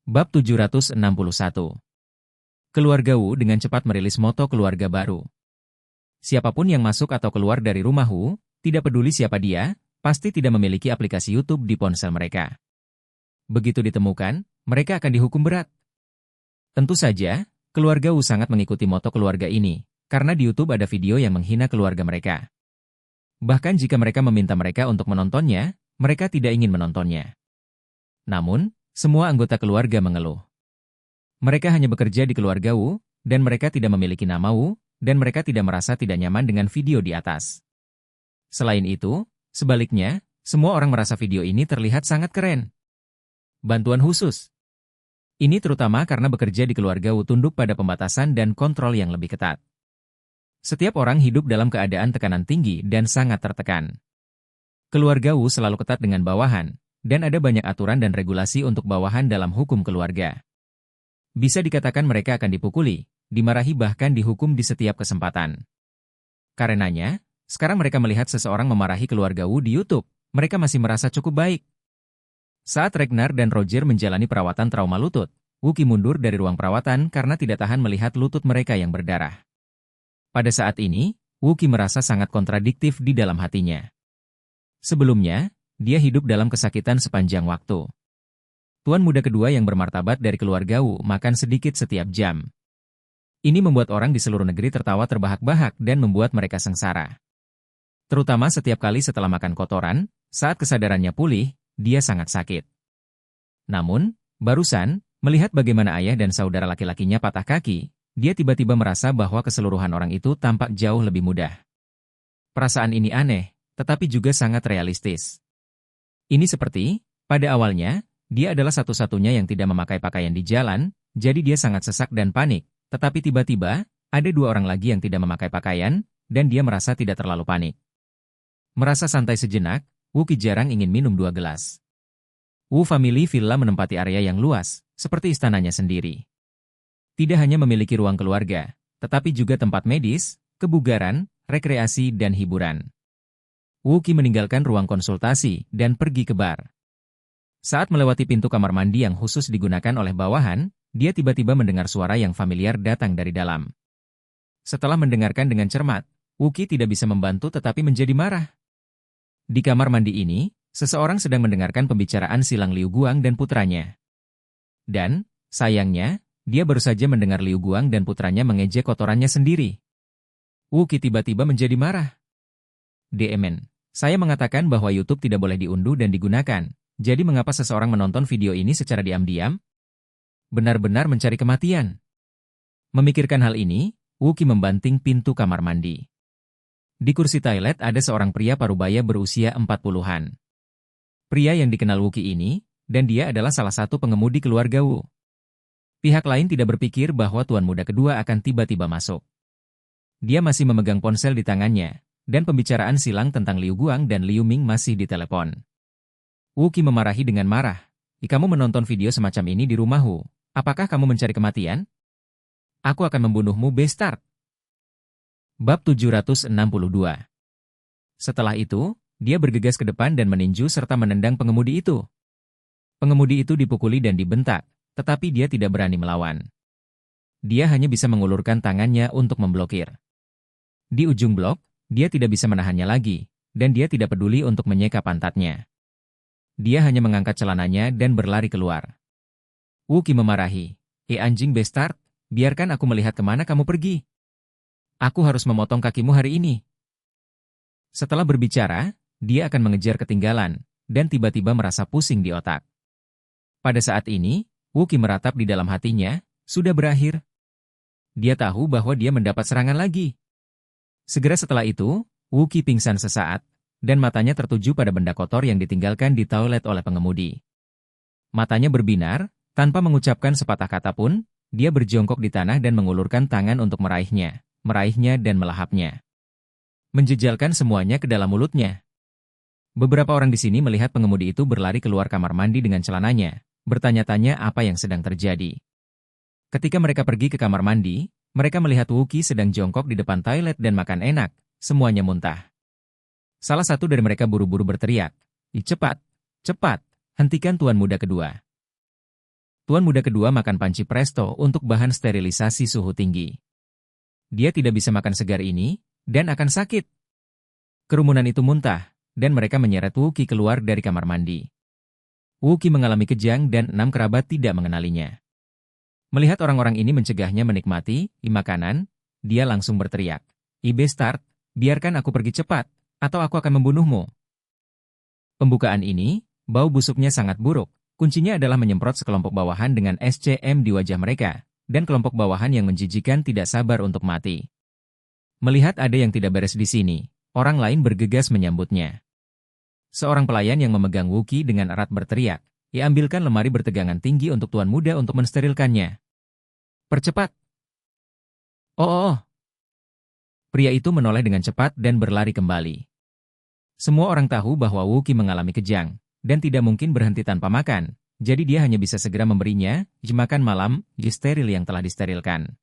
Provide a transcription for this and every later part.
Bab 761. Keluarga Wu dengan cepat merilis moto keluarga baru. Siapapun yang masuk atau keluar dari rumah Wu, tidak peduli siapa dia, pasti tidak memiliki aplikasi YouTube di ponsel mereka. Begitu ditemukan, mereka akan dihukum berat. Tentu saja, keluarga Wu sangat mengikuti moto keluarga ini, karena di YouTube ada video yang menghina keluarga mereka. Bahkan jika mereka meminta mereka untuk menontonnya, mereka tidak ingin menontonnya. Namun, semua anggota keluarga mengeluh. Mereka hanya bekerja di keluarga Wu, dan mereka tidak memiliki nama Wu, dan mereka tidak merasa tidak nyaman dengan video di atas. Selain itu, sebaliknya, semua orang merasa video ini terlihat sangat keren. Bantuan khusus. Ini terutama karena bekerja di keluarga Wu tunduk pada pembatasan dan kontrol yang lebih ketat. Setiap orang hidup dalam keadaan tekanan tinggi dan sangat tertekan. Keluarga Wu selalu ketat dengan bawahan, dan ada banyak aturan dan regulasi untuk bawahan dalam hukum keluarga. Bisa dikatakan mereka akan dipukuli, dimarahi bahkan dihukum di setiap kesempatan. Karenanya, sekarang mereka melihat seseorang memarahi keluarga Wu di YouTube, mereka masih merasa cukup baik. Saat Ragnar dan Roger menjalani perawatan trauma lutut, Wookie mundur dari ruang perawatan karena tidak tahan melihat lutut mereka yang berdarah. Pada saat ini, Wookie merasa sangat kontradiktif di dalam hatinya. Sebelumnya, dia hidup dalam kesakitan sepanjang waktu. Tuan muda kedua yang bermartabat dari keluarga Wu makan sedikit setiap jam. Ini membuat orang di seluruh negeri tertawa terbahak-bahak dan membuat mereka sengsara. Terutama setiap kali setelah makan kotoran, saat kesadarannya pulih, dia sangat sakit. Namun, barusan, melihat bagaimana ayah dan saudara laki-lakinya patah kaki, dia tiba-tiba merasa bahwa keseluruhan orang itu tampak jauh lebih mudah. Perasaan ini aneh, tetapi juga sangat realistis. Ini seperti, pada awalnya, dia adalah satu-satunya yang tidak memakai pakaian di jalan, jadi dia sangat sesak dan panik, tetapi tiba-tiba, ada dua orang lagi yang tidak memakai pakaian, dan dia merasa tidak terlalu panik. Merasa santai sejenak, Wookie jarang ingin minum 2 gelas. Wu Family Villa menempati area yang luas, seperti istananya sendiri. Tidak hanya memiliki ruang keluarga, tetapi juga tempat medis, kebugaran, rekreasi, dan hiburan. Wookie meninggalkan ruang konsultasi dan pergi ke bar. Saat melewati pintu kamar mandi yang khusus digunakan oleh bawahan, dia tiba-tiba mendengar suara yang familiar datang dari dalam. Setelah mendengarkan dengan cermat, Wookie tidak bisa membantu tetapi menjadi marah. Di kamar mandi ini, seseorang sedang mendengarkan pembicaraan Silang Liu Guang dan putranya. Dan, sayangnya, dia baru saja mendengar Liu Guang dan putranya mengejek kotorannya sendiri. Wookie tiba-tiba menjadi marah. DMN. Saya mengatakan bahwa YouTube tidak boleh diunduh dan digunakan, jadi mengapa seseorang menonton video ini secara diam-diam? Benar-benar mencari kematian. Memikirkan hal ini, Wookie membanting pintu kamar mandi. Di kursi toilet ada seorang pria parubaya berusia 40-an. Pria yang dikenal Wookie ini, dan dia adalah salah satu pengemudi keluarga Wu. Pihak lain tidak berpikir bahwa tuan muda kedua akan tiba-tiba masuk. Dia masih memegang ponsel di tangannya, dan pembicaraan silang tentang Liu Guang dan Liu Ming masih ditelepon. Wookie memarahi dengan marah. Kamu menonton video semacam ini di rumahku. Apakah kamu mencari kematian? Aku akan membunuhmu, bastard. Bab 762. Setelah itu, dia bergegas ke depan dan meninju serta menendang pengemudi itu. Pengemudi itu dipukuli dan dibentak, tetapi dia tidak berani melawan. Dia hanya bisa mengulurkan tangannya untuk memblokir. Di ujung blok, dia tidak bisa menahannya lagi, dan dia tidak peduli untuk menyeka pantatnya. Dia hanya mengangkat celananya dan berlari keluar. Wookie memarahi, anjing bastard, biarkan aku melihat kemana kamu pergi. Aku harus memotong kakimu hari ini. Setelah berbicara, dia akan mengejar ketinggalan, dan tiba-tiba merasa pusing di otak. Pada saat ini, Wookie meratap di dalam hatinya, sudah berakhir. Dia tahu bahwa dia mendapat serangan lagi. Segera setelah itu, Wookie pingsan sesaat, dan matanya tertuju pada benda kotor yang ditinggalkan di toilet oleh pengemudi. Matanya berbinar, tanpa mengucapkan sepatah kata pun, dia berjongkok di tanah dan mengulurkan tangan untuk meraihnya dan melahapnya. Menjejalkan semuanya ke dalam mulutnya. Beberapa orang di sini melihat pengemudi itu berlari keluar kamar mandi dengan celananya, bertanya-tanya apa yang sedang terjadi. Ketika mereka pergi ke kamar mandi, mereka melihat Wookie sedang jongkok di depan toilet dan makan enak, semuanya muntah. Salah satu dari mereka buru-buru berteriak, cepat, cepat, hentikan tuan muda kedua. Tuan muda kedua makan panci presto untuk bahan sterilisasi suhu tinggi. Dia tidak bisa makan segar ini, dan akan sakit. Kerumunan itu muntah, dan mereka menyeret Wuki keluar dari kamar mandi. Wuki mengalami kejang dan 6 kerabat tidak mengenalinya. Melihat orang-orang ini mencegahnya menikmati makanan, dia langsung berteriak, "Ibestart, biarkan aku pergi cepat, atau aku akan membunuhmu." Pembukaan ini, bau busuknya sangat buruk. Kuncinya adalah menyemprot sekelompok bawahan dengan SCM di wajah mereka, dan kelompok bawahan yang menjijikan tidak sabar untuk mati. Melihat ada yang tidak beres di sini, orang lain bergegas menyambutnya. Seorang pelayan yang memegang Wuki dengan erat berteriak, "Ya, ambilkan lemari bertegangan tinggi untuk tuan muda untuk mensterilkannya. Percepat!" Oh, oh, oh. Pria itu menoleh dengan cepat dan berlari kembali. Semua orang tahu bahwa Wuki mengalami kejang, dan tidak mungkin berhenti tanpa makan, jadi dia hanya bisa segera memberinya makan malam steril yang telah disterilkan.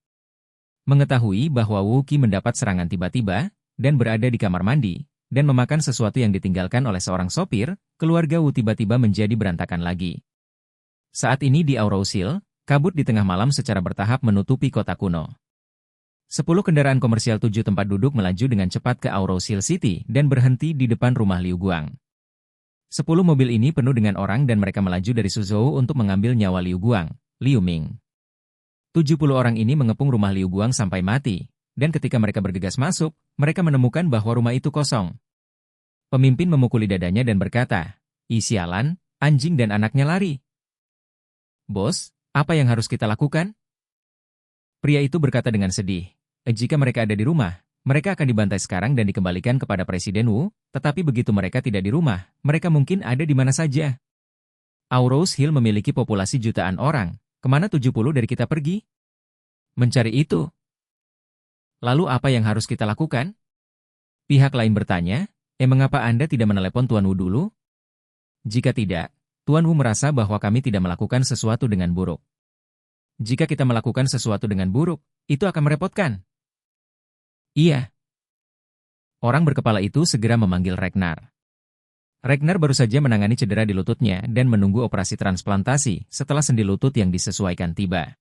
Mengetahui bahwa Wuki mendapat serangan tiba-tiba, dan berada di kamar mandi, dan memakan sesuatu yang ditinggalkan oleh seorang sopir, keluarga Wu tiba-tiba menjadi berantakan lagi. Saat ini di Aurous Hill, kabut di tengah malam secara bertahap menutupi kota kuno. 10 kendaraan komersial 7 tempat duduk melaju dengan cepat ke Aurous Hill City dan berhenti di depan rumah Liu Guang. 10 mobil ini penuh dengan orang dan mereka melaju dari Suzhou untuk mengambil nyawa Liu Guang, Liu Ming. 70 orang ini mengepung rumah Liu Guang sampai mati, dan ketika mereka bergegas masuk, mereka menemukan bahwa rumah itu kosong. Pemimpin memukuli dadanya dan berkata, "Sialan, anjing dan anaknya lari." "Bos, apa yang harus kita lakukan?" Pria itu berkata dengan sedih, "Jika mereka ada di rumah, mereka akan dibantai sekarang dan dikembalikan kepada Presiden Wu, tetapi begitu mereka tidak di rumah, mereka mungkin ada di mana saja. Aurous Hill memiliki populasi jutaan orang, kemana 70 dari kita pergi? Mencari itu." "Lalu apa yang harus kita lakukan?" Pihak lain bertanya, "Mengapa Anda tidak menelepon Tuan Wu dulu?" "Jika tidak, Tuan Wu merasa bahwa kami tidak melakukan sesuatu dengan buruk. Jika kita melakukan sesuatu dengan buruk, itu akan merepotkan." "Iya." Orang berkepala itu segera memanggil Ragnar. Ragnar baru saja menangani cedera di lututnya dan menunggu operasi transplantasi setelah sendi lutut yang disesuaikan tiba.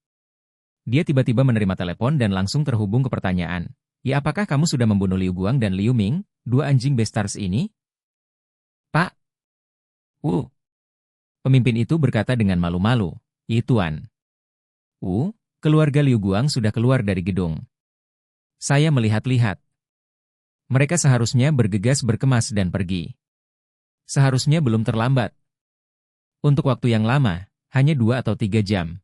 Dia tiba-tiba menerima telepon dan langsung terhubung ke pertanyaan, "Ya, apakah kamu sudah membunuh Liu Guang dan Liu Ming, 2 anjing Bestars ini?" "Pak." Pemimpin itu berkata dengan malu-malu, Tuan. Keluarga Liu Guang sudah keluar dari gedung. Saya melihat-lihat. Mereka seharusnya bergegas berkemas dan pergi. Seharusnya belum terlambat. Untuk waktu yang lama, hanya 2 atau 3 jam.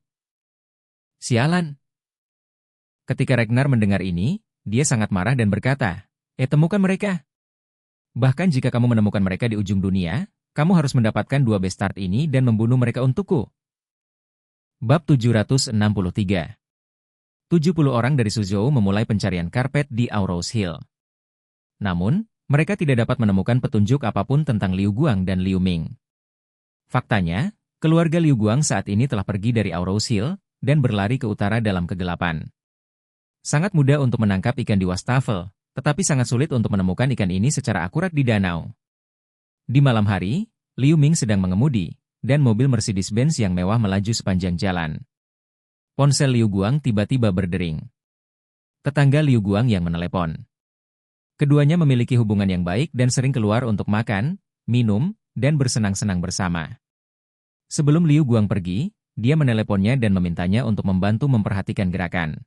Sialan." Ketika Ragnar mendengar ini, dia sangat marah dan berkata, temukan mereka. Bahkan jika kamu menemukan mereka di ujung dunia, kamu harus mendapatkan 2 Bestart ini dan membunuh mereka untukku." Bab 763. 70 orang dari Suzhou memulai pencarian karpet di Aurous Hill. Namun, mereka tidak dapat menemukan petunjuk apapun tentang Liu Guang dan Liu Ming. Faktanya, keluarga Liu Guang saat ini telah pergi dari Aurous Hill dan berlari ke utara dalam kegelapan. Sangat mudah untuk menangkap ikan di wastafel, tetapi sangat sulit untuk menemukan ikan ini secara akurat di danau. Di malam hari, Liu Ming sedang mengemudi, dan mobil Mercedes-Benz yang mewah melaju sepanjang jalan. Ponsel Liu Guang tiba-tiba berdering. Tetangga Liu Guang yang menelepon. Keduanya memiliki hubungan yang baik dan sering keluar untuk makan, minum, dan bersenang-senang bersama. Sebelum Liu Guang pergi, dia meneleponnya dan memintanya untuk membantu memperhatikan gerakan.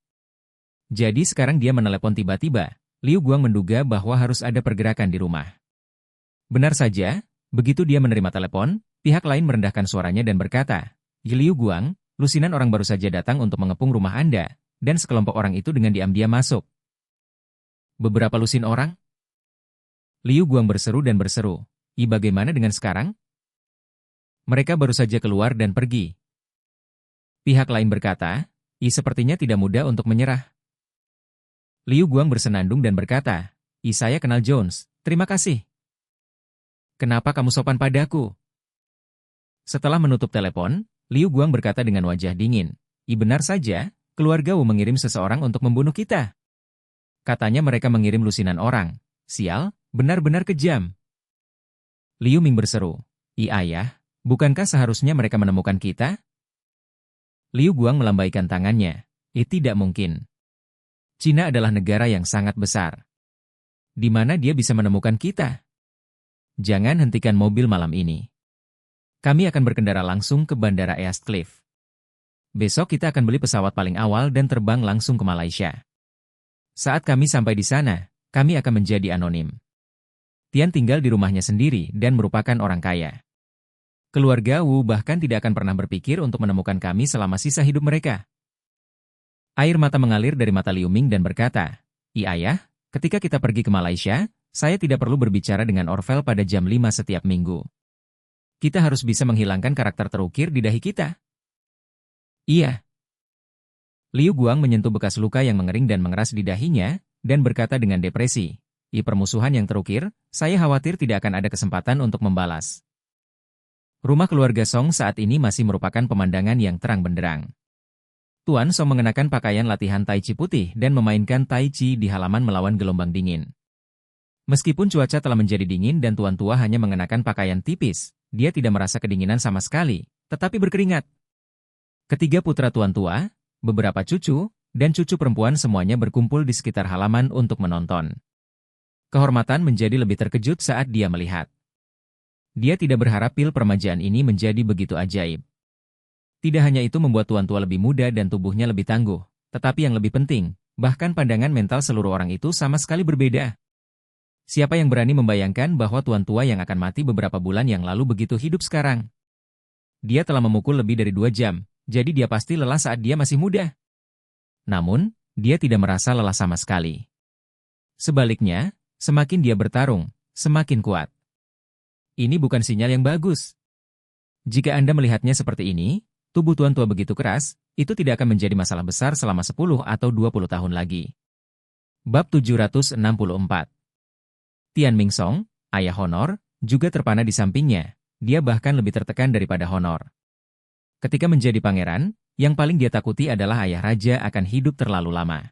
Jadi sekarang dia menelepon tiba-tiba, Liu Guang menduga bahwa harus ada pergerakan di rumah. Benar saja, begitu dia menerima telepon, pihak lain merendahkan suaranya dan berkata, "Liu Guang, lusinan orang baru saja datang untuk mengepung rumah Anda, dan sekelompok orang itu dengan diam-diam masuk." "Beberapa lusin orang?" Liu Guang berseru dan berseru, bagaimana dengan sekarang?" "Mereka baru saja keluar dan pergi." Pihak lain berkata, sepertinya tidak mudah untuk menyerah." Liu Guang bersenandung dan berkata, saya kenal Jones, terima kasih." "Kenapa kamu sopan padaku?" Setelah menutup telepon, Liu Guang berkata dengan wajah dingin, benar saja, keluarga Wu mengirim seseorang untuk membunuh kita. Katanya mereka mengirim lusinan orang. Sial, benar-benar kejam." Liu Ming berseru, ayah, bukankah seharusnya mereka menemukan kita?" Liu Guang melambaikan tangannya. Tidak mungkin. Cina adalah negara yang sangat besar. Di mana dia bisa menemukan kita? Jangan hentikan mobil malam ini. Kami akan berkendara langsung ke Bandara East Cliff. Besok kita akan beli pesawat paling awal dan terbang langsung ke Malaysia. Saat kami sampai di sana, kami akan menjadi anonim. Tian tinggal di rumahnya sendiri dan merupakan orang kaya. Keluarga Wu bahkan tidak akan pernah berpikir untuk menemukan kami selama sisa hidup mereka. Air mata mengalir dari mata Liu Ming dan berkata, Ayah, ketika kita pergi ke Malaysia, saya tidak perlu berbicara dengan Orvel pada jam 5 setiap minggu. Kita harus bisa menghilangkan karakter terukir di dahi kita. Iya. Liu Guang menyentuh bekas luka yang mengering dan mengeras di dahinya, dan berkata dengan depresi, permusuhan yang terukir, saya khawatir tidak akan ada kesempatan untuk membalas. Rumah keluarga Song saat ini masih merupakan pemandangan yang terang benderang. Tuan Song mengenakan pakaian latihan Tai Chi putih dan memainkan Tai Chi di halaman melawan gelombang dingin. Meskipun cuaca telah menjadi dingin dan Tuan Tua hanya mengenakan pakaian tipis, dia tidak merasa kedinginan sama sekali, tetapi berkeringat. Ketiga putra Tuan Tua, beberapa cucu, dan cucu perempuan semuanya berkumpul di sekitar halaman untuk menonton. Kehormatan menjadi lebih terkejut saat dia melihat. Dia tidak berharap pil permajaan ini menjadi begitu ajaib. Tidak hanya itu membuat Tuan Tua lebih muda dan tubuhnya lebih tangguh, tetapi yang lebih penting, bahkan pandangan mental seluruh orang itu sama sekali berbeda. Siapa yang berani membayangkan bahwa Tuan Tua yang akan mati beberapa bulan yang lalu begitu hidup sekarang? Dia telah memukul lebih dari 2 jam, jadi dia pasti lelah saat dia masih muda. Namun, dia tidak merasa lelah sama sekali. Sebaliknya, semakin dia bertarung, semakin kuat. Ini bukan sinyal yang bagus. Jika Anda melihatnya seperti ini, tubuh Tuan Tua begitu keras, itu tidak akan menjadi masalah besar selama 10 atau 20 tahun lagi. Bab 764. Tian Ming Song, ayah Honor, juga terpana di sampingnya. Dia bahkan lebih tertekan daripada Honor. Ketika menjadi pangeran, yang paling dia takuti adalah ayah raja akan hidup terlalu lama.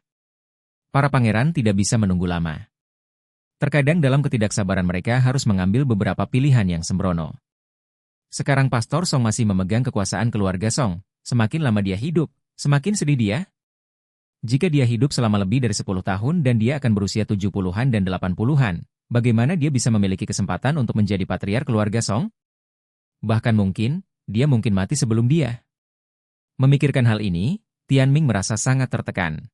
Para pangeran tidak bisa menunggu lama. Terkadang dalam ketidaksabaran mereka harus mengambil beberapa pilihan yang sembrono. Sekarang Pastor Song masih memegang kekuasaan keluarga Song. Semakin lama dia hidup, semakin sedih dia. Jika dia hidup selama lebih dari 10 tahun dan dia akan berusia 70-an dan 80-an, bagaimana dia bisa memiliki kesempatan untuk menjadi patriark keluarga Song? Bahkan dia mungkin mati sebelum dia. Memikirkan hal ini, Tian Ming merasa sangat tertekan.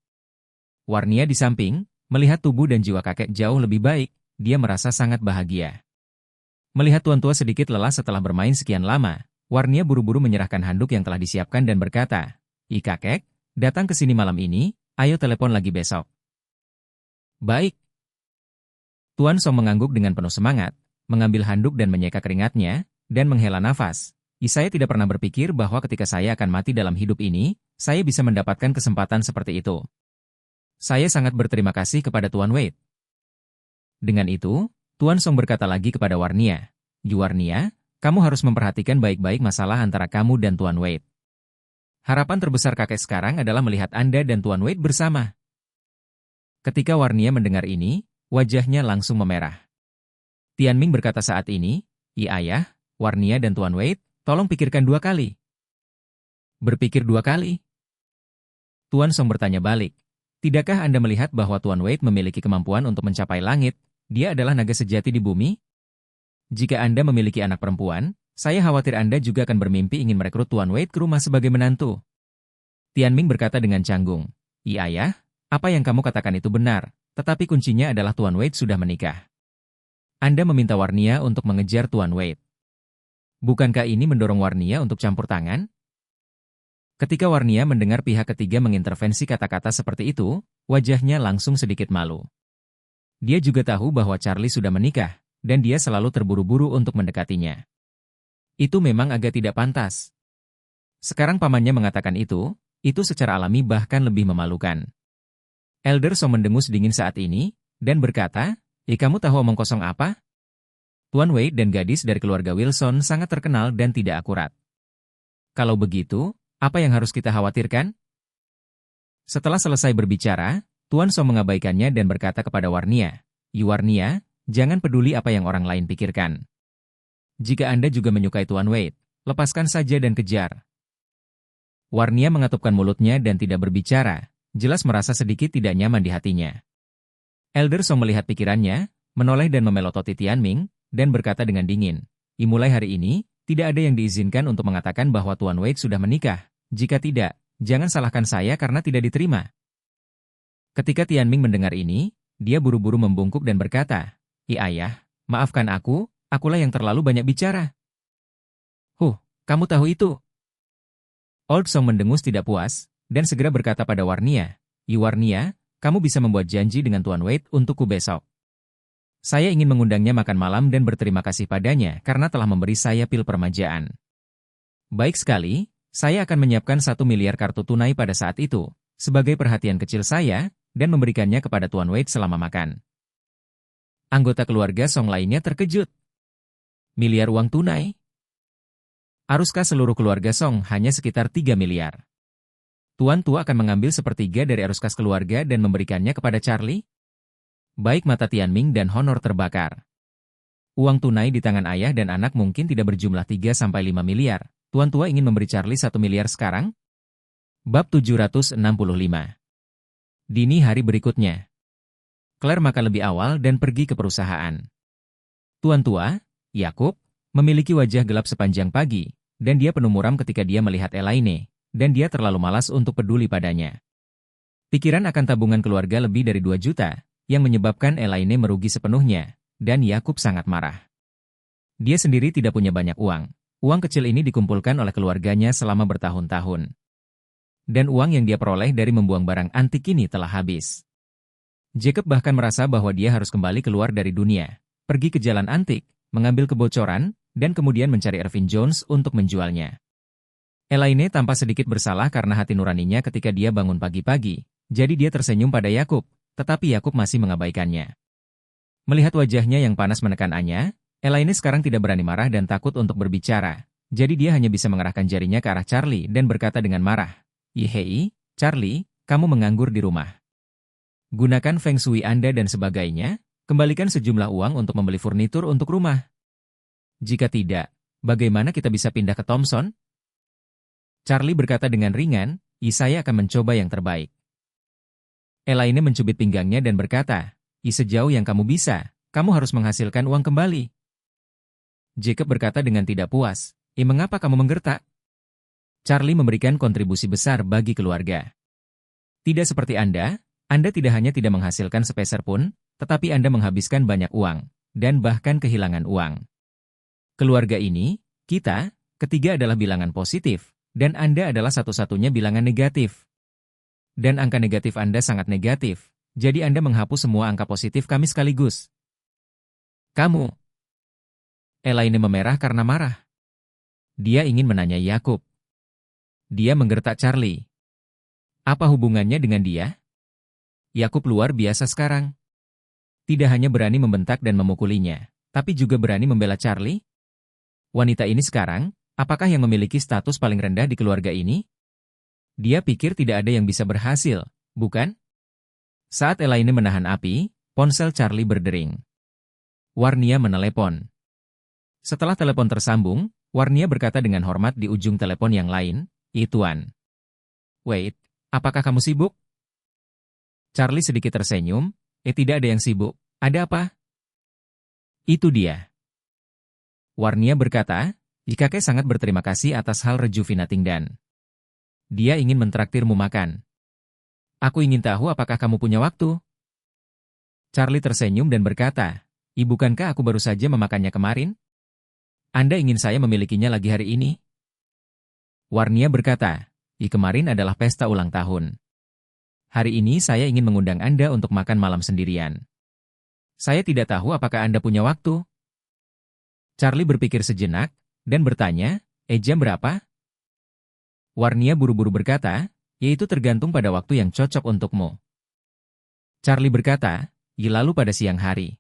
Warnia di samping, melihat tubuh dan jiwa kakek jauh lebih baik, dia merasa sangat bahagia. Melihat Tuan Tua sedikit lelah setelah bermain sekian lama, Warnia buru-buru menyerahkan handuk yang telah disiapkan dan berkata, kakek, datang ke sini malam ini, ayo telepon lagi besok. Baik. Tuan Song mengangguk dengan penuh semangat, mengambil handuk dan menyeka keringatnya, dan menghela nafas. Saya tidak pernah berpikir bahwa ketika saya akan mati dalam hidup ini, saya bisa mendapatkan kesempatan seperti itu. Saya sangat berterima kasih kepada Tuan Wade. Dengan itu, Tuan Song berkata lagi kepada Warnia, Warnia, kamu harus memperhatikan baik-baik masalah antara kamu dan Tuan Wade. Harapan terbesar kakek sekarang adalah melihat Anda dan Tuan Wade bersama. Ketika Warnia mendengar ini, wajahnya langsung memerah. Tian Ming berkata saat ini, ayah, Warnia dan Tuan Wade, tolong pikirkan 2 kali. Berpikir 2 kali? Tuan Song bertanya balik. Tidakkah Anda melihat bahwa Tuan Wade memiliki kemampuan untuk mencapai langit? Dia adalah naga sejati di bumi? Jika Anda memiliki anak perempuan, saya khawatir Anda juga akan bermimpi ingin merekrut Tuan Wade ke rumah sebagai menantu. Tian Ming berkata dengan canggung, ayah, apa yang kamu katakan itu benar, tetapi kuncinya adalah Tuan Wade sudah menikah. Anda meminta Warnia untuk mengejar Tuan Wade. Bukankah ini mendorong Warnia untuk campur tangan? Ketika Warnia mendengar pihak ketiga mengintervensi kata-kata seperti itu, wajahnya langsung sedikit malu. Dia juga tahu bahwa Charlie sudah menikah, dan dia selalu terburu-buru untuk mendekatinya. Itu memang agak tidak pantas. Sekarang pamannya mengatakan itu secara alami bahkan lebih memalukan. Elder Song mendengus dingin saat ini, dan berkata, kamu tahu omong kosong apa? Tuan Wade dan gadis dari keluarga Wilson sangat terkenal dan tidak akurat. Kalau begitu, apa yang harus kita khawatirkan? Setelah selesai berbicara, Tuan Song mengabaikannya dan berkata kepada Warnia, Warnia, jangan peduli apa yang orang lain pikirkan. Jika Anda juga menyukai Tuan Wade, lepaskan saja dan kejar. Warnia mengatupkan mulutnya dan tidak berbicara, jelas merasa sedikit tidak nyaman di hatinya. Elder Song melihat pikirannya, menoleh dan memelototi Tianming, dan berkata dengan dingin, mulai hari ini, tidak ada yang diizinkan untuk mengatakan bahwa Tuan Wade sudah menikah. Jika tidak, jangan salahkan saya karena tidak diterima. Ketika Tianming mendengar ini, dia buru-buru membungkuk dan berkata, Ayah, maafkan akulah yang terlalu banyak bicara. Kamu tahu itu? Old Song mendengus tidak puas, dan segera berkata pada Warnia, Warnia, kamu bisa membuat janji dengan Tuan Wade untukku besok. Saya ingin mengundangnya makan malam dan berterima kasih padanya karena telah memberi saya pil permajaan. Baik sekali, saya akan menyiapkan 1 miliar kartu tunai pada saat itu, sebagai perhatian kecil saya, dan memberikannya kepada Tuan Wade selama makan. Anggota keluarga Song lainnya terkejut. Miliar uang tunai? Aruskah seluruh keluarga Song hanya sekitar 3 miliar? Tuan tua akan mengambil sepertiga dari arus kas keluarga dan memberikannya kepada Charlie? Baik mata Tianming dan Honor terbakar. Uang tunai di tangan ayah dan anak mungkin tidak berjumlah 3-5 miliar. Tuan tua ingin memberi Charlie 1 miliar sekarang? Bab 765. Dini hari berikutnya. Claire makan lebih awal dan pergi ke perusahaan. Tuan tua, Yakub, memiliki wajah gelap sepanjang pagi, dan dia penuh muram ketika dia melihat Elaine, dan dia terlalu malas untuk peduli padanya. Pikiran akan tabungan keluarga lebih dari 2 juta, yang menyebabkan Elaine merugi sepenuhnya, dan Yakub sangat marah. Dia sendiri tidak punya banyak uang. Uang kecil ini dikumpulkan oleh keluarganya selama bertahun-tahun. Dan uang yang dia peroleh dari membuang barang antik ini telah habis. Jacob bahkan merasa bahwa dia harus kembali keluar dari dunia, pergi ke jalan antik, mengambil kebocoran, dan kemudian mencari Irvin Jones untuk menjualnya. Elaine tampak sedikit bersalah karena hati nuraninya ketika dia bangun pagi-pagi, jadi dia tersenyum pada Yakub, tetapi Yakub masih mengabaikannya. Melihat wajahnya yang panas menekan Anya, Elaine sekarang tidak berani marah dan takut untuk berbicara, jadi dia hanya bisa mengarahkan jarinya ke arah Charlie dan berkata dengan marah, Hei, Charlie, kamu menganggur di rumah. Gunakan feng shui Anda dan sebagainya, kembalikan sejumlah uang untuk membeli furnitur untuk rumah. Jika tidak, bagaimana kita bisa pindah ke Thompson? Charlie berkata dengan ringan, saya akan mencoba yang terbaik. Elaine mencubit pinggangnya dan berkata, sejauh yang kamu bisa, kamu harus menghasilkan uang kembali. Jacob berkata dengan tidak puas, mengapa kamu menggertak? Charlie memberikan kontribusi besar bagi keluarga. Tidak seperti Anda tidak hanya tidak menghasilkan sepeser pun, tetapi Anda menghabiskan banyak uang, dan bahkan kehilangan uang. Keluarga ini, kita, ketiga adalah bilangan positif, dan Anda adalah satu-satunya bilangan negatif. Dan angka negatif Anda sangat negatif, jadi Anda menghapus semua angka positif kami sekaligus. Kamu. Elaine memerah karena marah. Dia ingin menanya Yakub. Dia menggertak Charlie. Apa hubungannya dengan dia? Yakub luar biasa sekarang. Tidak hanya berani membentak dan memukulinya, tapi juga berani membela Charlie. Wanita ini sekarang, apakah yang memiliki status paling rendah di keluarga ini? Dia pikir tidak ada yang bisa berhasil, bukan? Saat Elaine menahan api, ponsel Charlie berdering. Warnia menelepon. Setelah telepon tersambung, Warnia berkata dengan hormat di ujung telepon yang lain, Tuan. Wait, apakah kamu sibuk? Charlie sedikit tersenyum, tidak ada yang sibuk, ada apa? Itu dia. Warnia berkata, kakek sangat berterima kasih atas hal rejuvenating dan dia ingin mentraktirmu makan. Aku ingin tahu apakah kamu punya waktu? Charlie tersenyum dan berkata, bukankah aku baru saja memakannya kemarin? Anda ingin saya memilikinya lagi hari ini? Warnia berkata, kemarin adalah pesta ulang tahun. Hari ini saya ingin mengundang Anda untuk makan malam sendirian. Saya tidak tahu apakah Anda punya waktu. Charlie berpikir sejenak, dan bertanya, jam berapa? Warnia buru-buru berkata, itu tergantung pada waktu yang cocok untukmu. Charlie berkata, lalu pada siang hari.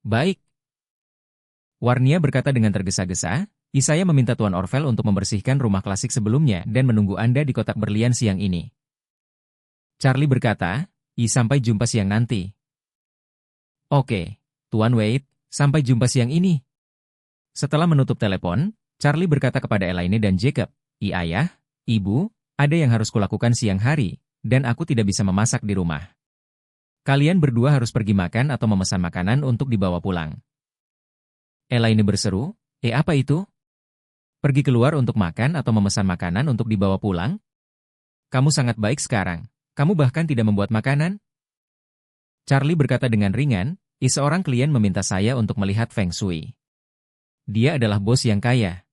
Baik. Warnia berkata dengan tergesa-gesa, saya meminta Tuan Orvel untuk membersihkan rumah klasik sebelumnya dan menunggu Anda di kotak berlian siang ini. Charlie berkata, sampai jumpa siang nanti. Oke, Tuan Wade, sampai jumpa siang ini. Setelah menutup telepon, Charlie berkata kepada Elaine dan Jacob, Ayah, Ibu, ada yang harus kulakukan siang hari, dan aku tidak bisa memasak di rumah. Kalian berdua harus pergi makan atau memesan makanan untuk dibawa pulang. Elaine berseru, apa itu? Pergi keluar untuk makan atau memesan makanan untuk dibawa pulang? Kamu sangat baik sekarang. Kamu bahkan tidak membuat makanan? Charlie berkata dengan ringan, seorang klien meminta saya untuk melihat Feng Shui. Dia adalah bos yang kaya.